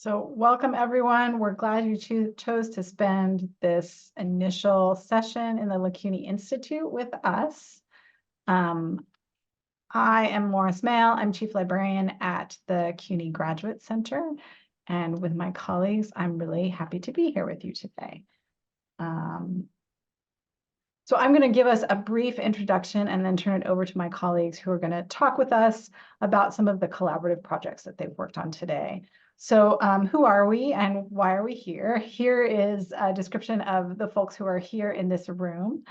So welcome, everyone. We're glad you chose to spend this initial session in the LACUNY Institute with us. I am Maura Smale. I'm Chief Librarian at the CUNY Graduate Center. And with my colleagues, I'm really happy to be here with you today. So I'm going to give us a brief introduction and then turn it over to my colleagues who are going to talk with us about some of the collaborative projects that they've worked on today. So who are we and why are we here? Here is a description of the folks who are here in this room.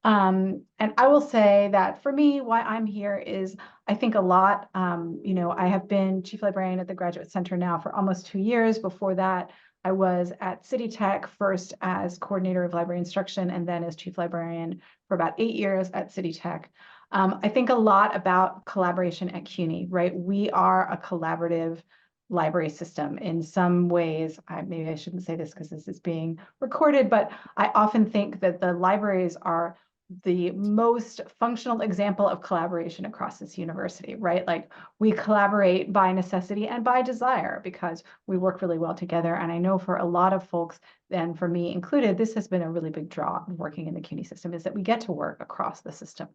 And I will say that for me, why I'm here is, I think a lot, I have been Chief Librarian at the Graduate Center now for almost 2 years. Before that, I was at City Tech, first as Coordinator of Library Instruction, and then as Chief Librarian for about 8 years at City Tech. I think a lot about collaboration at CUNY, right? We are a collaborative library system in some ways. Maybe I shouldn't say this because this is being recorded, but I often think that the libraries are the most functional example of collaboration across this university, right? Like we collaborate by necessity and by desire because we work really well together. And I know for a lot of folks, and for me included, this has been a really big draw of working in the CUNY system, is that we get to work across the system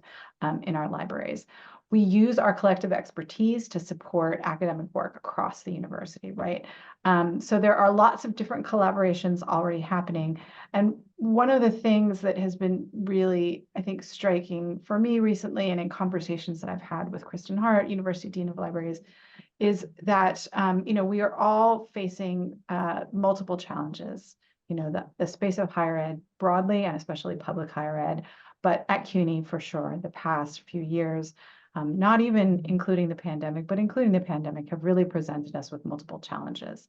in our libraries. We use our collective expertise to support academic work across the university, right? So there are lots of different collaborations already happening. And one of the things that has been really, I think, striking for me recently and in conversations that I've had with Kristin Hart, University Dean of Libraries, is that, we are all facing multiple challenges, the space of higher ed broadly, and especially public higher ed, but at CUNY for sure, the past few years, not even including the pandemic, but including the pandemic, have really presented us with multiple challenges.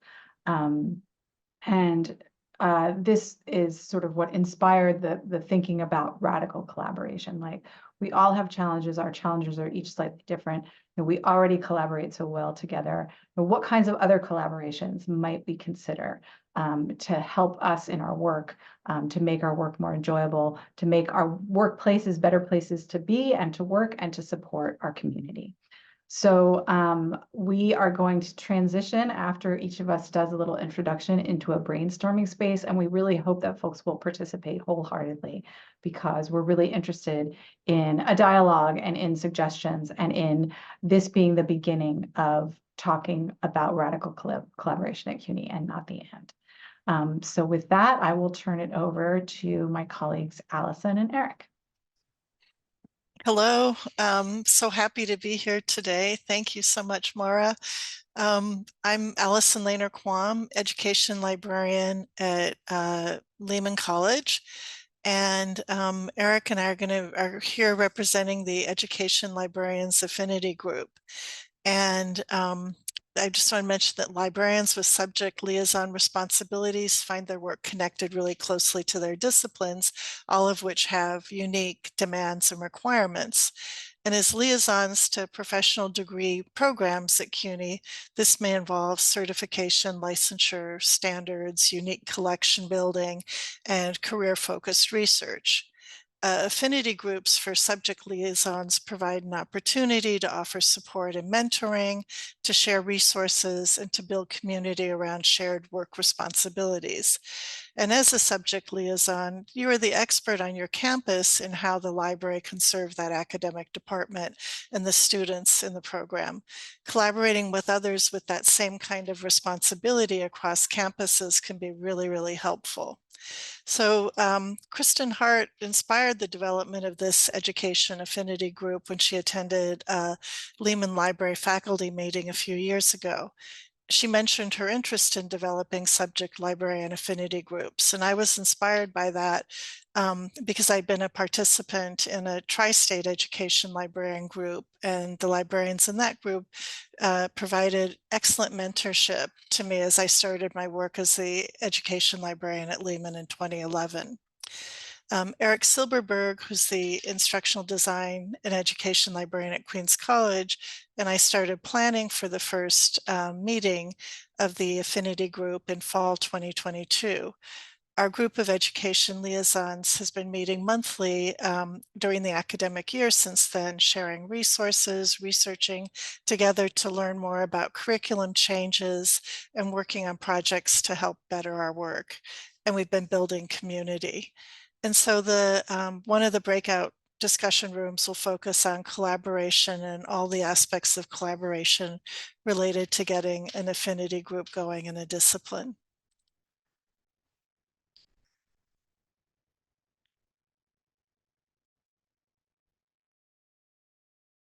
This is sort of what inspired the thinking about radical collaboration. Like we all have challenges. Our challenges are each slightly different. And we already collaborate so well together. But what kinds of other collaborations might we consider to help us in our work, to make our work more enjoyable, to make our workplaces better places to be and to work and to support our community? So we are going to transition after each of us does a little introduction into a brainstorming space. And we really hope that folks will participate wholeheartedly because we're really interested in a dialogue and in suggestions and in this being the beginning of talking about radical collaboration at CUNY and not the end. So with that, I will turn it over to my colleagues, Alison and Eric. Hello, so happy to be here today. Thank you so much, Maura. I'm Alison Lehner-Quam, education librarian at Lehman College. And Eric and I are here representing the Education Librarians Affinity Group. And I just want to mention that librarians with subject liaison responsibilities find their work connected really closely to their disciplines, all of which have unique demands and requirements. And as liaisons to professional degree programs at CUNY, this may involve certification, licensure, standards, unique collection building, and career-focused research. Affinity groups for subject liaisons provide an opportunity to offer support and mentoring, to share resources, and to build community around shared work responsibilities. And as a subject liaison, you are the expert on your campus in how the library can serve that academic department and the students in the program. Collaborating with others with that same kind of responsibility across campuses can be really, really helpful. So Kristin Hart inspired the development of this education affinity group when she attended a Lehman Library faculty meeting a few years ago. She mentioned her interest in developing subject librarian affinity groups, and I was inspired by that because I'd been a participant in a tri-state education librarian group, and the librarians in that group provided excellent mentorship to me as I started my work as the education librarian at Lehman in 2011. Eric Silberberg, who's the instructional design and education librarian at Queens College, and I started planning for the first meeting of the affinity group in fall 2022. our group of education liaisons has been meeting monthly during the academic year since then, sharing resources, researching together to learn more about curriculum changes and working on projects to help better our work. And we've been building community. And so one of the breakout discussion rooms will focus on collaboration and all the aspects of collaboration related to getting an affinity group going in a discipline.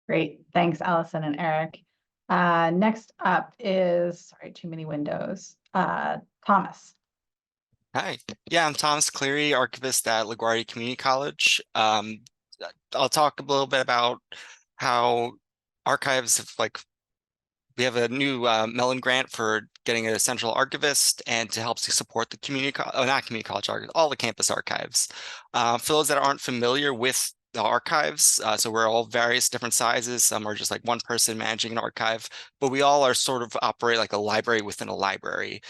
Great, thanks, Alison and Eric. Next up is, sorry, too many windows, Thomas. Hi, yeah, I'm Thomas Cleary, archivist at LaGuardia Community College. I'll talk a little bit about how archives have, we have a new Mellon grant for getting a central archivist and to help to support the not community college archives, all the campus archives. For those that aren't familiar with the archives, so we're all various different sizes. Some are just like one person managing an archive, but we all are sort of operate like a library within a library.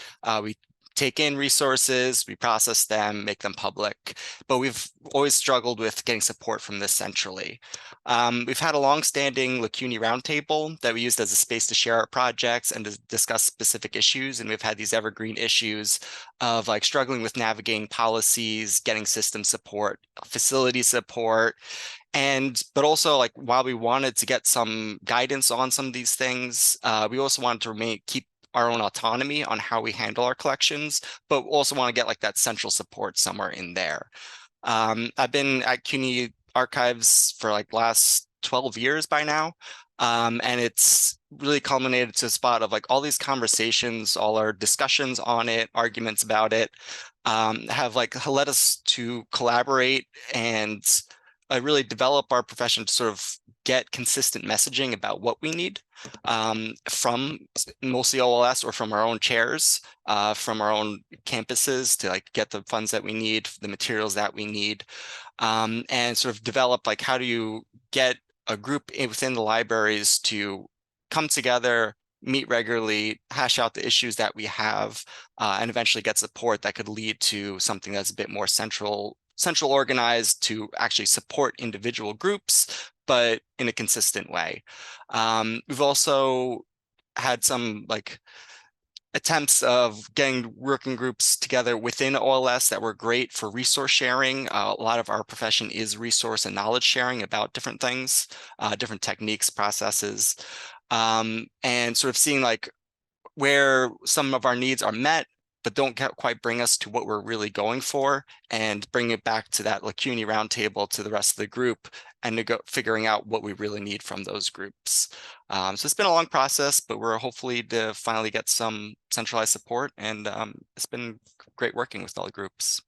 We take in resources, we process them, make them public, but we've always struggled with getting support from this centrally. We've had a long-standing LACUNY roundtable that we used as a space to share our projects and to discuss specific issues, and we've had these evergreen issues of like struggling with navigating policies, getting system support, facility support, but also like while we wanted to get some guidance on some of these things, we also wanted to keep our own autonomy on how we handle our collections, but also want to get like that central support somewhere in there. I've been at CUNY archives for like last 12 years by now. And it's really culminated to a spot of like all these conversations, all our discussions on it, arguments about it, have like led us to collaborate and really develop our profession to sort of get consistent messaging about what we need from mostly OLS or from our own chairs, from our own campuses to like get the funds that we need, the materials that we need, and sort of develop like how do you get a group within the libraries to come together, meet regularly, hash out the issues that we have, and eventually get support that could lead to something that's a bit more central organized to actually support individual groups, but in a consistent way. We've also had some like attempts of getting working groups together within OLS that were great for resource sharing. A lot of our profession is resource and knowledge sharing about different things, different techniques, processes, and sort of seeing like where some of our needs are met, but don't quite bring us to what we're really going for, and bring it back to that LACUNY roundtable to the rest of the group and figuring out what we really need from those groups. So it's been a long process, but we're hopefully to finally get some centralized support, and it's been great working with all the groups.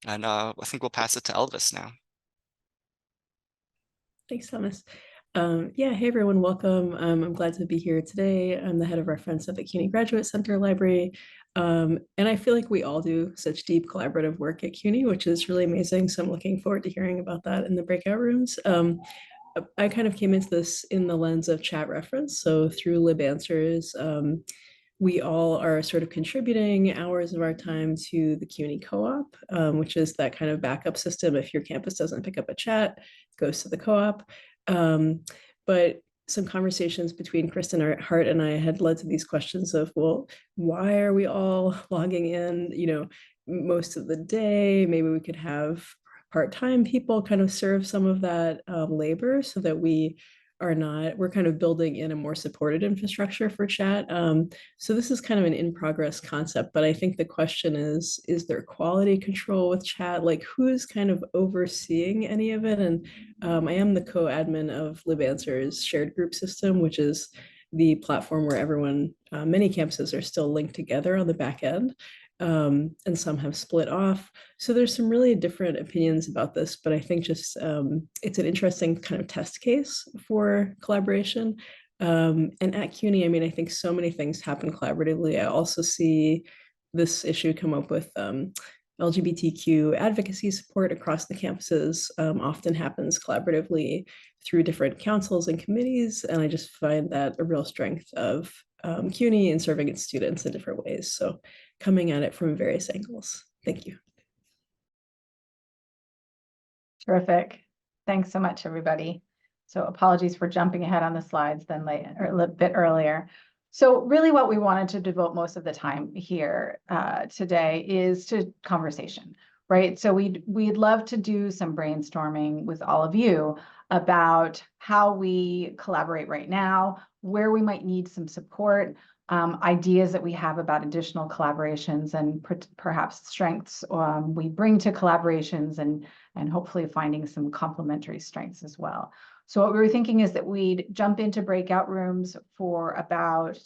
And I think we'll pass it to Elvis now. Thanks, Thomas. Yeah, hey everyone, welcome. I'm glad to be here today. I'm the head of reference at the CUNY Graduate Center Library. And I feel like we all do such deep collaborative work at CUNY, which is really amazing. So I'm looking forward to hearing about that in the breakout rooms. I kind of came into this in the lens of chat reference. So through Lib Answers, we all are sort of contributing hours of our time to the CUNY co-op, which is that kind of backup system. If your campus doesn't pick up a chat, it goes to the co-op. But some conversations between Kristin, Hart, and I had led to these questions of, well, why are we all logging in, most of the day? Maybe we could have part-time people kind of serve some of that labor so that we're kind of building in a more supported infrastructure for chat. So this is kind of an in-progress concept, but I think the question is there quality control with chat? Like who's kind of overseeing any of it? And I am the co-admin of Lib Answers shared group system, which is the platform where everyone, many campuses are still linked together on the back end. And some have split off. So there's some really different opinions about this, but I think just it's an interesting kind of test case for collaboration. And at CUNY, I mean, I think so many things happen collaboratively. I also see this issue come up with LGBTQ advocacy support across the campuses often happens collaboratively through different councils and committees. And I just find that a real strength of CUNY and serving its students in different ways. So coming at it from various angles. Thank you. Terrific. Thanks so much, everybody. So apologies for jumping ahead on the slides then late or a little bit earlier. So really what we wanted to devote most of the time here today is to conversation, right? So we'd love to do some brainstorming with all of you about how we collaborate right now, where we might need some support, ideas that we have about additional collaborations and perhaps strengths we bring to collaborations and hopefully finding some complementary strengths as well. So what we were thinking is that we'd jump into breakout rooms for about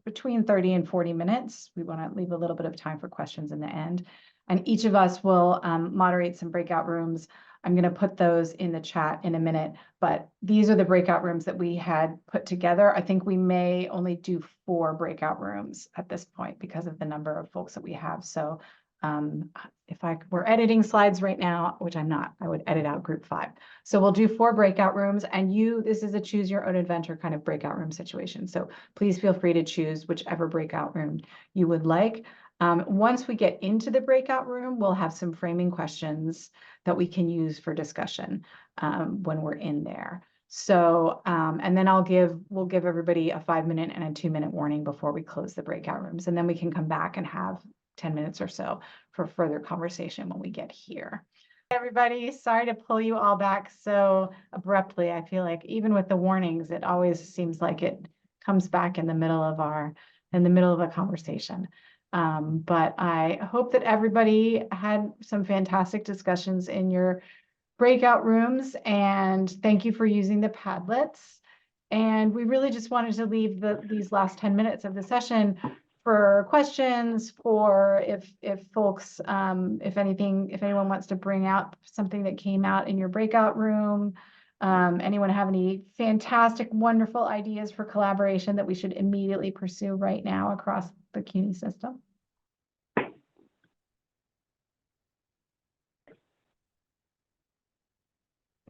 between 30 and 40 minutes. We want to leave a little bit of time for questions in the end. And each of us will moderate some breakout rooms. I'm going to put those in the chat in a minute, but these are the breakout rooms that we had put together. I think we may only do 4 breakout rooms at this point because of the number of folks that we have. So if I were editing slides right now, which I'm not, I would edit out group 5. So we'll do 4 breakout rooms, and this is a choose your own adventure kind of breakout room situation. So please feel free to choose whichever breakout room you would like. Once we get into the breakout room, we'll have some framing questions that we can use for discussion when we're in there. So, and then we'll give everybody a 5-minute and a 2-minute warning before we close the breakout rooms. And then we can come back and have 10 minutes or so for further conversation when we get here. Everybody, sorry to pull you all back so abruptly. I feel like even with the warnings, it always seems like it comes back in the middle of a conversation. But I hope that everybody had some fantastic discussions in your breakout rooms, and thank you for using the Padlets. And we really just wanted to leave these last 10 minutes of the session for questions, for if folks, if anyone wants to bring out something that came out in your breakout room, anyone have any fantastic, wonderful ideas for collaboration that we should immediately pursue right now across the CUNY system?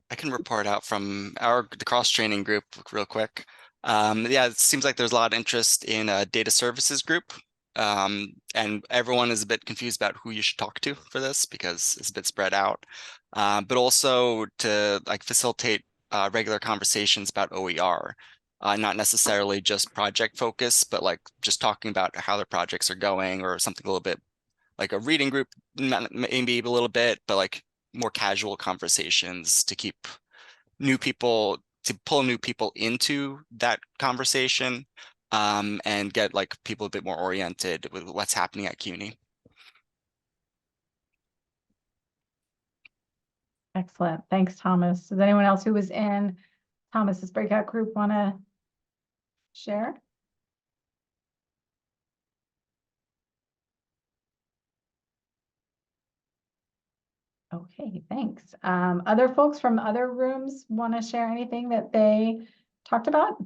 I can report out from the cross-training group real quick. Yeah, it seems like there's a lot of interest in a data services group. And everyone is a bit confused about who you should talk to for this because it's a bit spread out. But also to facilitate regular conversations about OER. Not necessarily just project focus, but just talking about how their projects are going or something a little bit like a reading group, maybe a little bit, but more casual conversations to pull new people into that conversation and get people a bit more oriented with what's happening at CUNY. Excellent. Thanks, Thomas. Does anyone else who was in Thomas's breakout group want to share? Okay, thanks. Other folks from other rooms want to share anything that they talked about?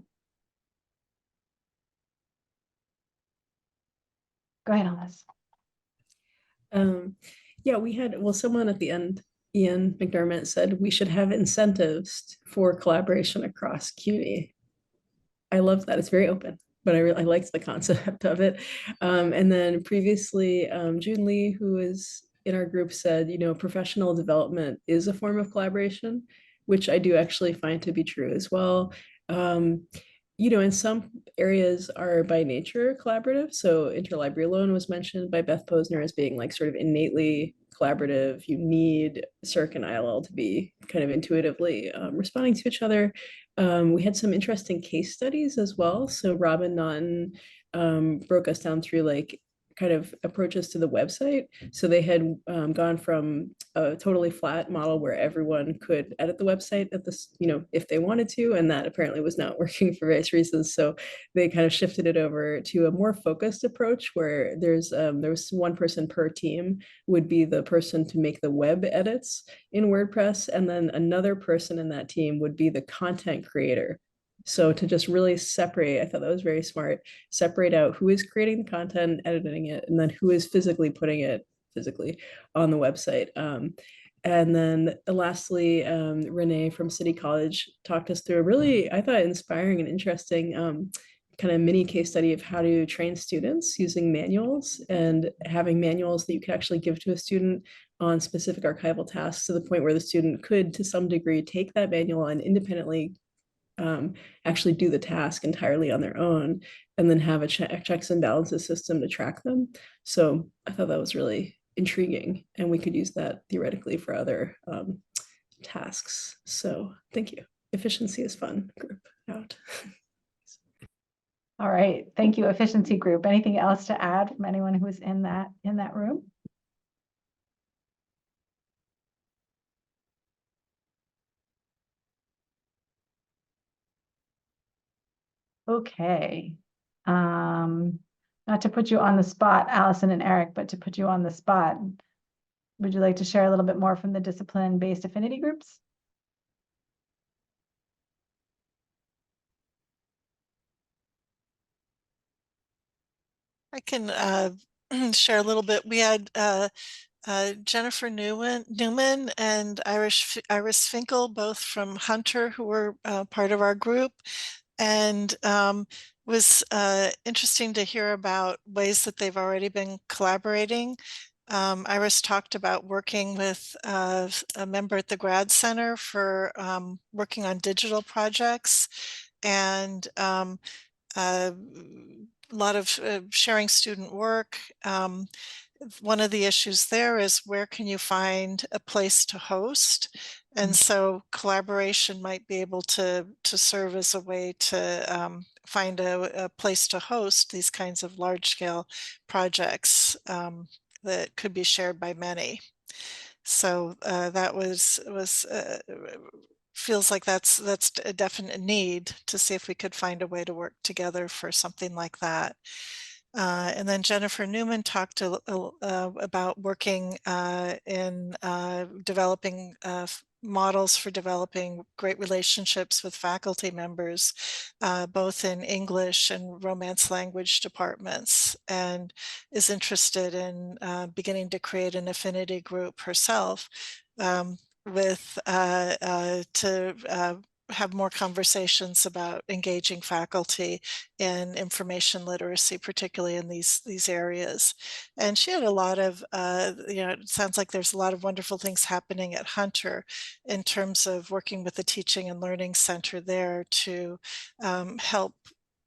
Go ahead, Alice. Yeah, we had, someone at the end, Ian McDermott, said we should have incentives for collaboration across CUNY. I love that. It's very open, but I liked the concept of it. And then previously, June Lee, who is in our group, said, professional development is a form of collaboration, which I do actually find to be true as well. In some areas are by nature collaborative. So interlibrary loan was mentioned by Beth Posner as being sort of innately collaborative. You need Circ and ILL to be kind of intuitively responding to each other. We had some interesting case studies as well. So Robin Naughton broke us down through kind of approaches to the website. So they had gone from a totally flat model where everyone could edit the website at this, if they wanted to, and that apparently was not working for various reasons. So they kind of shifted it over to a more focused approach where there was one person per team would be the person to make the web edits in WordPress, and then another person in that team would be the content creator. So to just really separate, I thought that was very smart, separate out who is creating the content, editing it, and then who is physically putting it on the website. And then lastly, Renee from City College talked us through a really, I thought, inspiring and interesting kind of mini case study of how to train students using manuals, and having manuals that you could actually give to a student on specific archival tasks, to the point where the student could, to some degree, take that manual and independently actually do the task entirely on their own, and then have a checks and balances system to track them. So I thought that was really intriguing, and we could use that theoretically for other tasks. So thank you. Efficiency is fun group out. All right, thank you, efficiency group. Anything else to add from anyone who was in that room? Okay. Not to put you on the spot, Alison and Eric, but to put you on the spot, would you like to share a little bit more from the discipline-based affinity groups? I can share a little bit. We had Jennifer Newman and Iris Finkel, both from Hunter, who were part of our group, and was interesting to hear about ways that they've already been collaborating. Iris talked about working with a member at the Grad Center for working on digital projects, and a lot of sharing student work. One of the issues there is, where can you find a place to host? And so collaboration might be able to serve as a way to find a place to host these kinds of large scale projects that could be shared by many. So that feels like that's a definite need, to see if we could find a way to work together for something like that. And then Jennifer Newman talked about working in developing models for developing great relationships with faculty members, both in English and Romance language departments, and is interested in beginning to create an affinity group herself, to have more conversations about engaging faculty in information literacy, particularly in these areas. And she had a lot of, it sounds like there's a lot of wonderful things happening at Hunter in terms of working with the Teaching and Learning Center there to help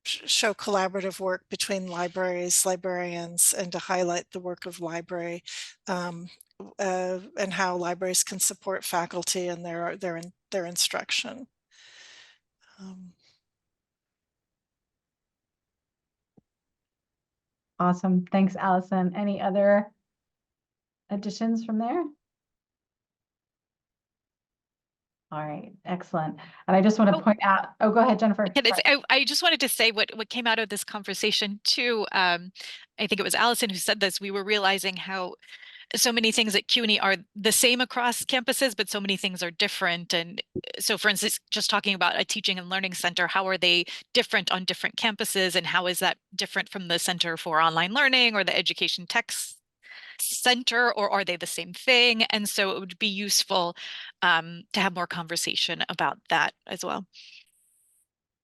show collaborative work between libraries, librarians, and to highlight the work of library, and how libraries can support faculty in their instruction. Awesome. Thanks, Alison. Any other additions from there? All right, excellent. And I just want to point out, oh, go ahead, Jennifer. I just wanted to say what came out of this conversation too. I think it was Alison who said this. We were realizing how so many things at CUNY are the same across campuses, but so many things are different. And so, for instance, just talking about a teaching and learning center, how are they different on different campuses? And how is that different from the Center for Online Learning or the Education Tech Center, or are they the same thing? And so it would be useful to have more conversation about that as well.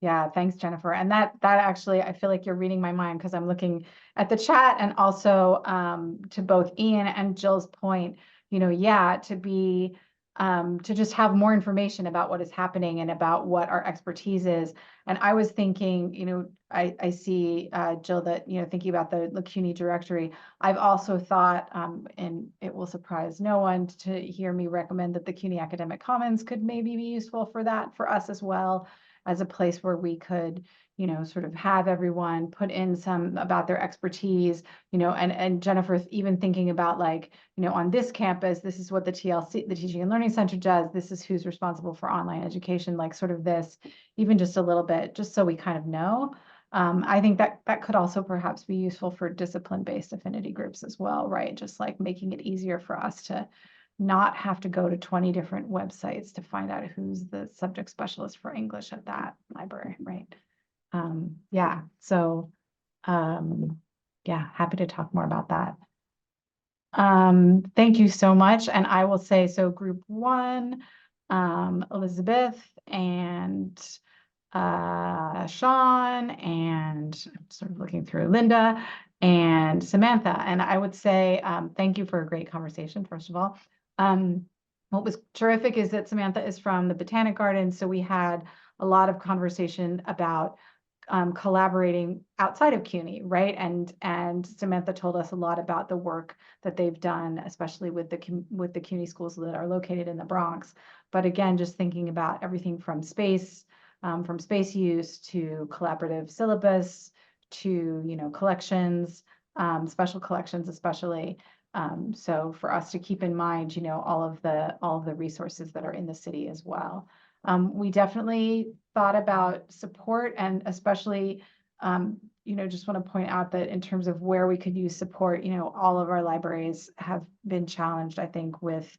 Yeah, thanks, Jennifer. And that actually, I feel like you're reading my mind, because I'm looking at the chat, and also to both Ian and Jill's point, to just have more information about what is happening and about what our expertise is. And I was thinking, I see, Jill, that, thinking about the LACUNY directory, I've also thought, and it will surprise no one to hear me recommend that the CUNY Academic Commons could maybe be useful for that, for us as well, as a place where we could, sort of have everyone put in some about their expertise, and Jennifer, even thinking about, like, on this campus, this is what the TLC, the Teaching and Learning Center, does. This is who's responsible for online education, like sort of this, even just a little bit, just so we kind of know. I think that could also perhaps be useful for discipline-based affinity groups as well, right? Just like making it easier for us to not have to go to 20 different websites to find out who's the subject specialist for English at that library, right? Yeah, so yeah, happy to talk more about that. Thank you so much. And I will say, so group one, Elizabeth and Sean, and I'm sort of looking through Linda and Samantha. And I would say thank you for a great conversation, first of all. What was terrific is that Samantha is from the Botanic Garden, so we had a lot of conversation about collaborating outside of CUNY, right? And Samantha told us a lot about the work that they've done, especially with the CUNY schools that are located in the Bronx. But again, just thinking about everything from space use to collaborative syllabus to collections, special collections especially. So for us to keep in mind, all of the resources that are in the city as well. We definitely thought about support, and especially, just want to point out that in terms of where we could use support, all of our libraries have been challenged, I think, with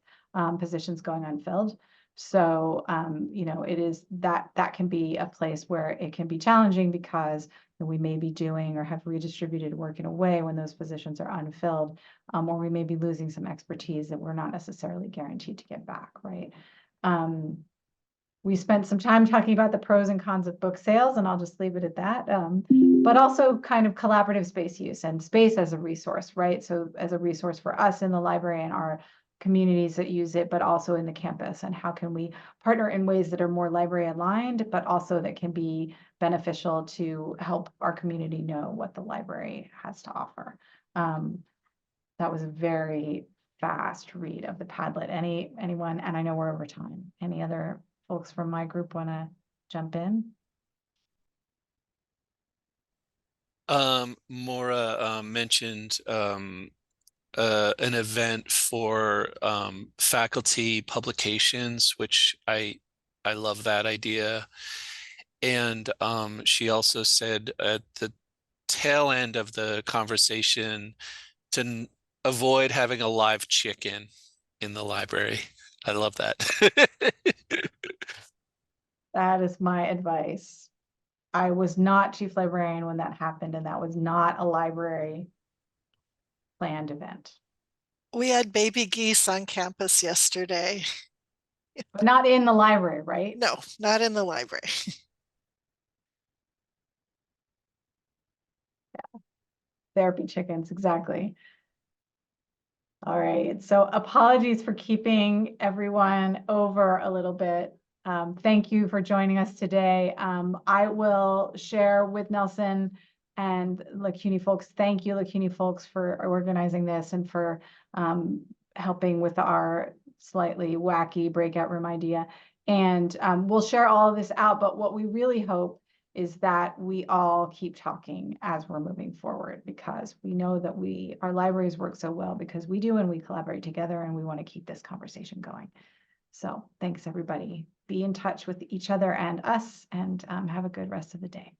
positions going unfilled. So, it is that can be a place where it can be challenging because we may be doing or have redistributed work in a way when those positions are unfilled, or we may be losing some expertise that we're not necessarily guaranteed to get back, right? We spent some time talking about the pros and cons of book sales, and I'll just leave it at that. But also kind of collaborative space use and space as a resource, right? So as a resource for us in the library and our communities that use it, but also in the campus, and how can we partner in ways that are more library aligned, but also that can be beneficial to help our community know what the library has to offer. That was a very fast read of the Padlet. Anyone, and I know we're over time. Any other folks from my group want to jump in? Maura mentioned an event for faculty publications, which I love that idea. And she also said at the tail end of the conversation to avoid having a live chicken in the library. I love that. That is my advice. I was not chief librarian when that happened, and that was not a library planned event. We had baby geese on campus yesterday. But not in the library, right? No, not in the library. Yeah. Therapy chickens, exactly. All right, so apologies for keeping everyone over a little bit. Thank you for joining us today. I will share with Nelson and LACUNY folks. Thank you, LACUNY folks, for organizing this and for helping with our slightly wacky breakout room idea. And we'll share all of this out, but what we really hope is that we all keep talking as we're moving forward, because we know that our libraries work so well because we do, and we collaborate together, and we want to keep this conversation going. So thanks, everybody. Be in touch with each other and us, and have a good rest of the day.